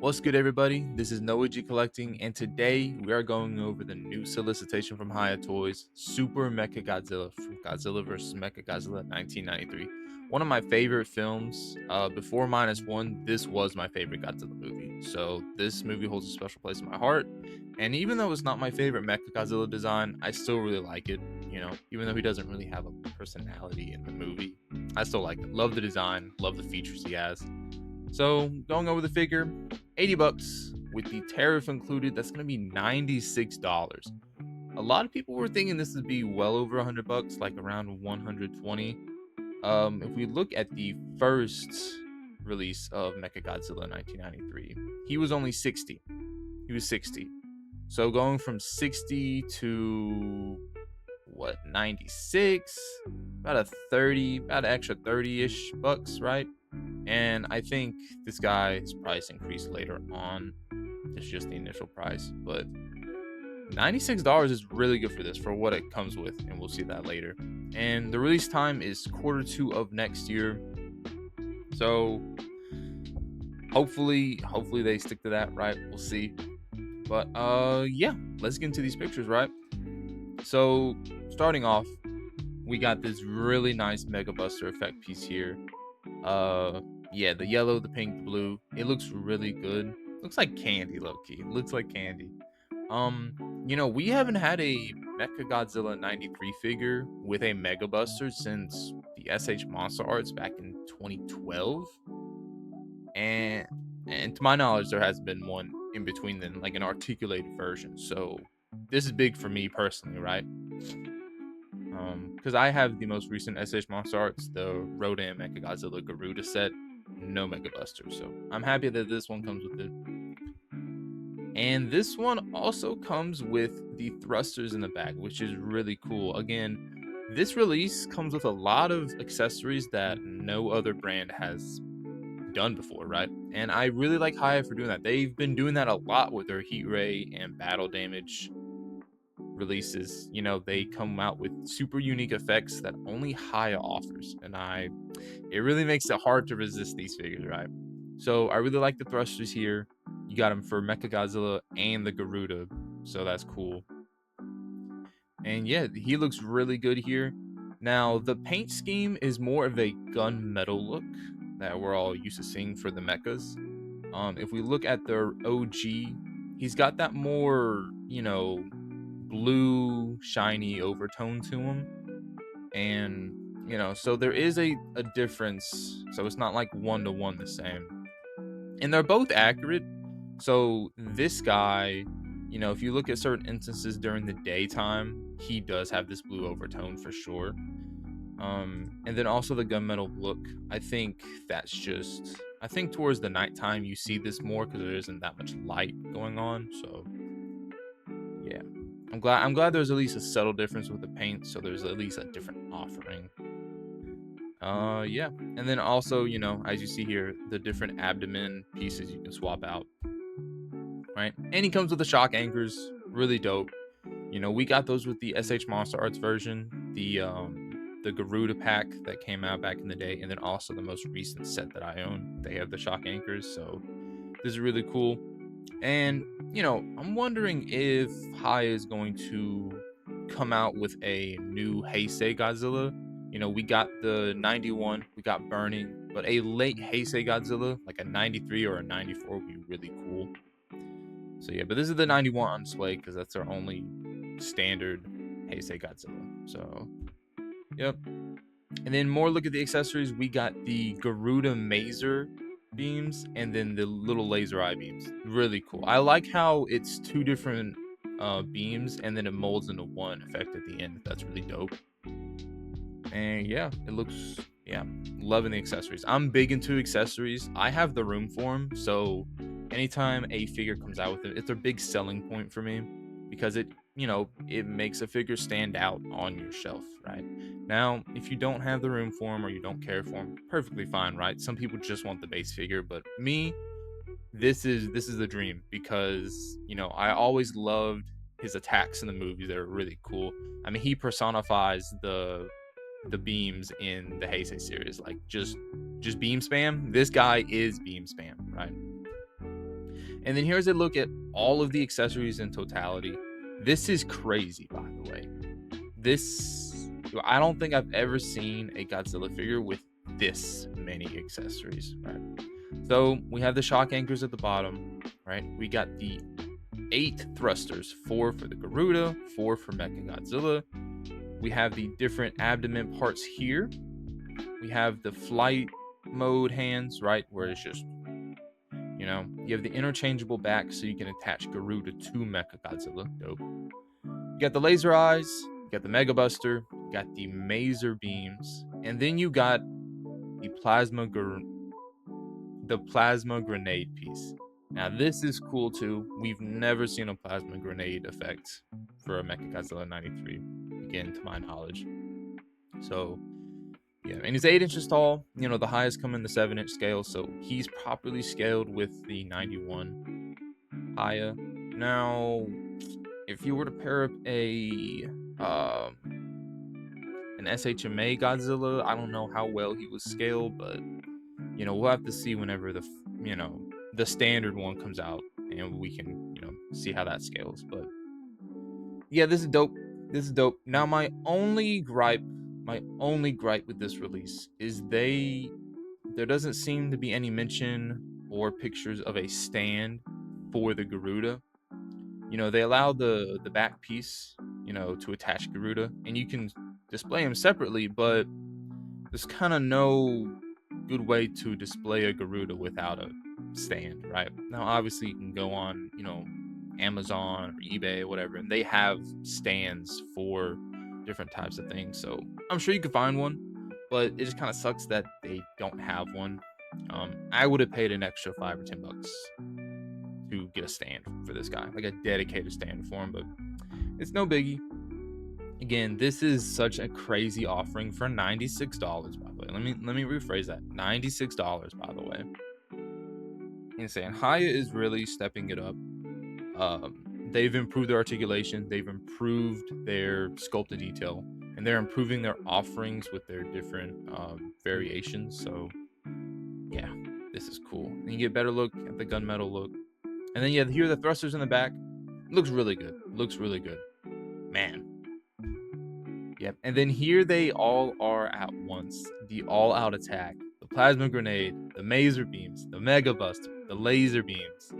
What's good, everybody? This is Noah G Collecting, and today we are going over the new solicitation from Hiya Toys, Super Mechagodzilla from Godzilla vs. Mechagodzilla 1993. One of my favorite films. Before -1, this was my favorite Godzilla movie. So this movie holds a special place in my heart. And even though it's not my favorite Mechagodzilla design, I still really like it. Even though he doesn't really have a personality in the movie, I still like it. Love the design, love the features he has. So going over the figure, 80 bucks with the tariff included. That's going to be $96. A lot of people were thinking this would be well over 100 bucks, like around 120. If we look at the first release of Mechagodzilla 1993, he was only 60. He was 60. So going from 60 to 96, about an extra 30-ish bucks, right? And I think this guy's price increased later on. It's just the initial price, but $96 is really good for this, for what it comes with, and we'll see that later. And the release time is Q2 of next year, so hopefully they stick to that, right? We'll see. But yeah, let's get into these pictures, right? So starting off, we got this really nice Mega Buster effect piece here. Yeah, the yellow, the pink, the blue, it looks really good. Looks like candy, low-key. It looks like candy. We haven't had a Mechagodzilla 93 figure with a Mega Buster since the SH Monster Arts back in 2012. And to my knowledge, there has been one in between then, like an articulated version. So this is big for me personally, right? Because I have the most recent SH Monster Arts, the Rodan Mechagodzilla Garuda set, no Mega Buster, so I'm happy that this one comes with it. And this one also comes with the thrusters in the back, which is really cool. Again, this release comes with a lot of accessories that no other brand has done before, right? And I really like Hiya for doing that. They've been doing that a lot with their heat ray and battle damage releases. They come out with super unique effects that only Hiya offers, and it really makes it hard to resist these figures, right? So I really like the thrusters here. You got them for Mechagodzilla and the Garuda, so that's cool. And yeah, he looks really good here. Now the paint scheme is more of a gunmetal look that we're all used to seeing for the mechas. If we look at their OG, he's got that more, blue shiny overtone to him, and so there is a difference, so it's not like 1-to-1 the same, and they're both accurate. So this guy, if you look at certain instances during the daytime, he does have this blue overtone for sure. And then also the gunmetal look, I think towards the nighttime you see this more because there isn't that much light going on. So yeah, I'm glad there's at least a subtle difference with the paint, so there's at least a different offering. Yeah, and then also, as you see here, the different abdomen pieces you can swap out, right? And he comes with the shock anchors, really dope. We got those with the SH Monster Arts version, the Garuda pack that came out back in the day, and then also the most recent set that I own. They have the shock anchors, so this is really cool. And I'm wondering if Hiya is going to come out with a new Heisei Godzilla. We got the 91, we got Burning, but a late Heisei Godzilla, like a 93 or a 94, would be really cool. So yeah, but this is the 91 on display because that's our only standard Heisei Godzilla. So yep. And then more look at the accessories. We got the Garuda Mazer beams and then the little laser eye beams. Really cool. I like how it's two different beams and then it molds into one effect at the end. That's really dope. And yeah, it looks, loving the accessories. I'm big into accessories. I have the room for them, so anytime a figure comes out with it, it's a big selling point for me because it makes a figure stand out on your shelf, right? Now, if you don't have the room for them or you don't care for them, perfectly fine, right? Some people just want the base figure, but me, this is the dream because, I always loved his attacks in the movies. They're really cool. I mean, he personifies the beams in the Heisei series, like just beam spam. This guy is beam spam, right? And then here's a look at all of the accessories in totality. This is crazy, by the way. I don't think I've ever seen a Godzilla figure with this many accessories, right? So we have the shock anchors at the bottom, right? We got the 8 thrusters, 4 for the Garuda, 4 for Mechagodzilla. We have the different abdomen parts here. We have the flight mode hands, right? Where it's just, you have the interchangeable back so you can attach Garuda to Mechagodzilla. Dope. You got the laser eyes, you got the Mega Buster, you got the Maser beams, and then you got the plasma grenade piece. Now this is cool too. We've never seen a plasma grenade effect for a Mechagodzilla 93, again, to my knowledge. So yeah, and he's 8 inches tall. The highest come in the 7-inch scale, so he's properly scaled with the 91 Hiya. Now, if you were to pair up an SHMA Godzilla, I don't know how well he was scaled, but we'll have to see whenever the standard one comes out, and we can see how that scales. But yeah, this is dope. Now, my only gripe with this release is there doesn't seem to be any mention or pictures of a stand for the Garuda. They allow the back piece, to attach Garuda, and you can display them separately, but there's kind of no good way to display a Garuda without a stand, right? Now, obviously, you can go on, Amazon or eBay, whatever, and they have stands for different types of things. So I'm sure you could find one, but it just kind of sucks that they don't have one. I would have paid an extra $5 or $10 to get a stand for this guy, like a dedicated stand for him, but it's no biggie. Again, this is such a crazy offering for $96, by the way. Let me rephrase that. $96, by the way. Insane. Hiya is really stepping it up. They've improved their articulation, they've improved their sculpted detail, and they're improving their offerings with their different variations. So yeah, this is cool. And you get a better look at the gunmetal look. And then here are the thrusters in the back. Looks really good. Man. Yep. And then here they all are at once. The all-out attack, the plasma grenade, the Maser beams, the Mega Buster, the laser beams.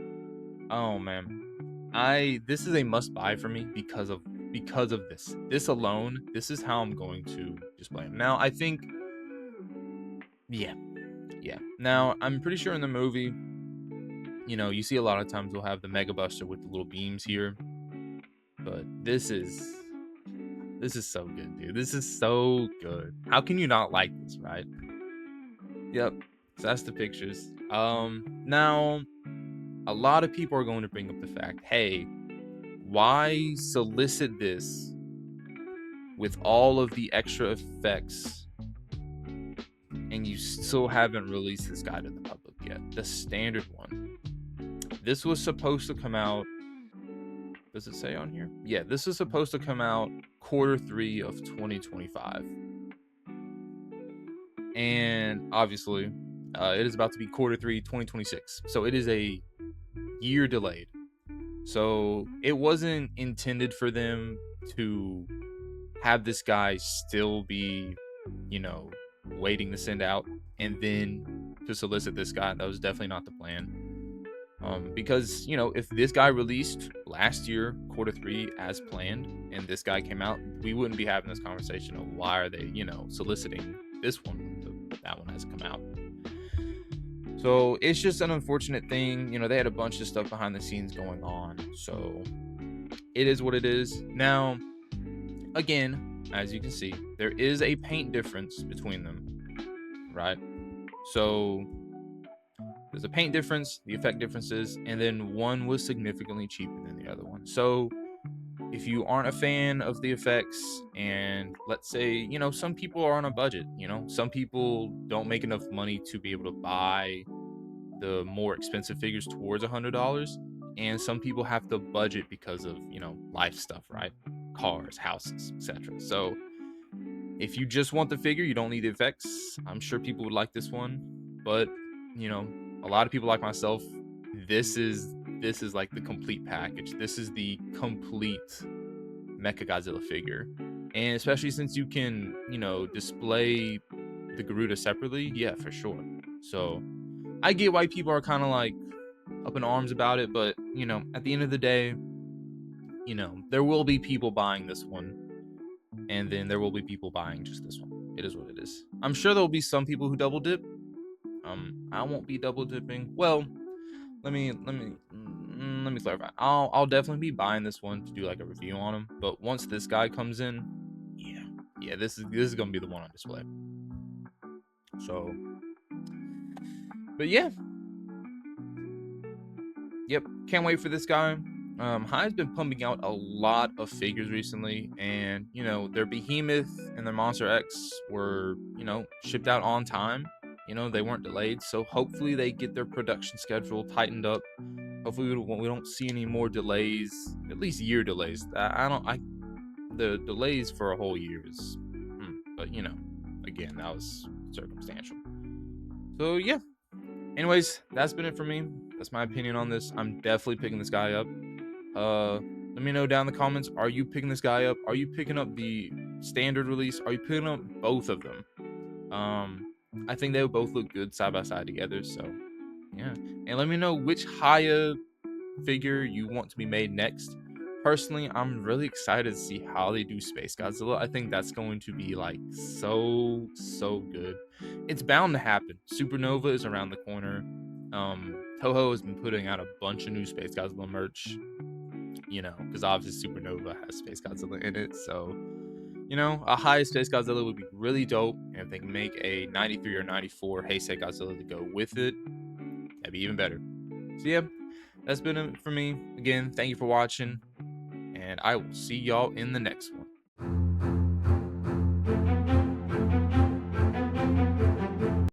Oh man. This is a must-buy for me because of this. This alone, this is how I'm going to display them. Now, I think, yeah. Now, I'm pretty sure in the movie, you see a lot of times they'll have the Mega Buster with the little beams here, but this is so good, dude. This is so good. How can you not like this, right? Yep. So that's the pictures. Now, a lot of people are going to bring up the fact, hey, why solicit this with all of the extra effects and you still haven't released this guy to the public yet? The standard one. This was supposed to come out, does it say on here? Yeah, this is supposed to come out Q3 of 2025. And obviously, it is about to be Q3 2026. So it is a year delayed. So it wasn't intended for them to have this guy still be, waiting to send out and then to solicit this guy. That was definitely not the plan. Because, if this guy released last year, Q3 as planned, and this guy came out, we wouldn't be having this conversation of why are they, soliciting this one. That one hasn't come out. So it's just an unfortunate thing. They had a bunch of stuff behind the scenes going on. So it is what it is. Now, again, as you can see, there is a paint difference between them, right? So there's a paint difference, the effect differences, and then one was significantly cheaper than the other one. So if you aren't a fan of the effects, and let's say, some people are on a budget, some people don't make enough money to be able to buy the more expensive figures towards $100, and some people have to budget because of, life stuff, right? Cars, houses, etc. So if you just want the figure, you don't need the effects. I'm sure people would like this one, but a lot of people like myself, this is this is like the complete package. This is the complete Mechagodzilla figure. And especially since you can, you know, display the Garuda separately, yeah, for sure. So I get why people are kind of like up in arms about it, but you know, at the end of the day, you know, there will be people buying this one, and then there will be people buying just this one. It is what it is. I'm sure there will be some people who double dip. I won't be double dipping. Well, let me clarify. I'll definitely be buying this one to do like a review on him. But once this guy comes in, yeah, this is gonna be the one on display. So, but yeah, yep, can't wait for this guy. Hiya's been pumping out a lot of figures recently, and you know their Behemoth and their Monster X were, you know, shipped out on time. You know, they weren't delayed, so hopefully they get their production schedule tightened up. Hopefully we don't see any more delays, at least year delays. The delays for a whole year is, but you know, again, that was circumstantial. So yeah. Anyways, that's been it for me. That's my opinion on this. I'm definitely picking this guy up. Let me know down in the comments. Are you picking this guy up? Are you picking up the standard release? Are you picking up both of them? I think they would both look good side by side together. So yeah, and let me know which Hiya figure you want to be made next. Personally, I'm really excited to see how they do Space Godzilla. I think that's going to be like so good. It's bound to happen. Supernova is around the corner. Toho has been putting out a bunch of new Space Godzilla merch, you know, because obviously Supernova has Space Godzilla in it. So, you know, a high Space Godzilla would be really dope. And if they can make a 93 or 94 Heisei Godzilla to go with it, that'd be even better. So yeah, that's been it for me. Again, thank you for watching, and I will see y'all in the next one.